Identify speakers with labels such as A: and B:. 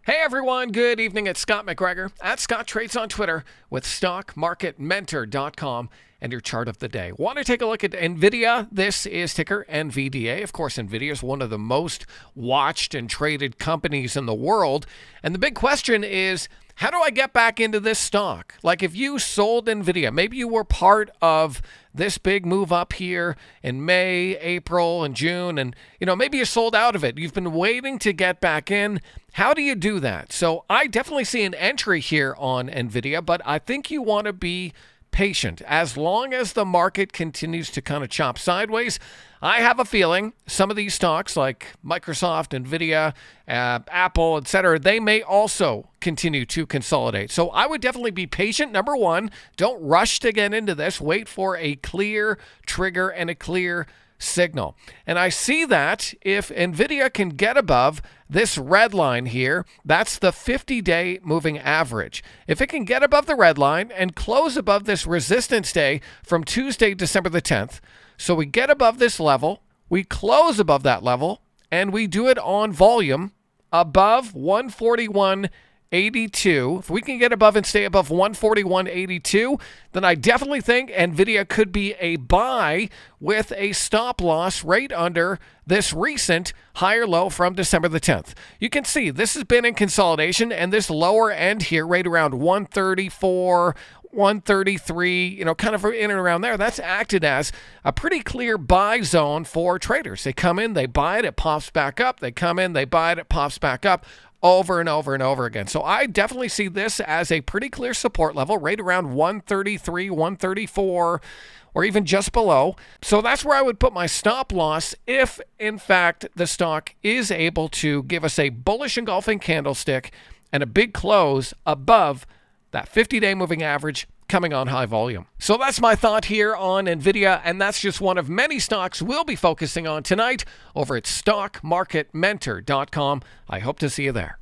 A: Hey everyone, good evening. It's Scott McGregor at Scott Trades on Twitter with StockMarketMentor.com and your chart of the day. Want to take a look at NVDA? This is ticker NVDA. Of course, NVIDIA is one of the most watched and traded companies in the world. And the big question is, how do I get back into this stock? Like if you sold NVIDIA, maybe you were part of this big move up here in May, April, and June, and maybe you sold out of it. You've been waiting to get back in. How do you do that? So I definitely see an entry here on NVIDIA, but I think you want to be patient. As long as the market continues to kind of chop sideways, I have a feeling some of these stocks like Microsoft, NVIDIA, Apple, etc., they may also continue to consolidate. So I would definitely be patient. Number one, don't rush to get into this. Wait for a clear trigger and a clear signal. And I see that if NVIDIA can get above this red line here, that's the 50-day moving average. If it can get above the red line and close above this resistance day from Tuesday, December the 10th, so we get above this level, we close above that level, and we do it on volume above 141.82. If we can get above and stay above 141.82, then I definitely think NVIDIA could be a buy with a stop loss right under this recent higher low from December the 10th. You can see this has been in consolidation, and this lower end here right around 134, 133, kind of in and around there, that's acted as a pretty clear buy zone for traders. They come in, they buy it, it pops back up. They come in, they buy it, it pops back up over and over and over again. So I definitely see this as a pretty clear support level right around 133, 134, or even just below. So that's where I would put my stop loss if, in fact, the stock is able to give us a bullish engulfing candlestick and a big close above that 50-day moving average coming on high volume. So that's my thought here on NVIDIA, and that's just one of many stocks we'll be focusing on tonight over at StockMarketMentor.com. I hope to see you there.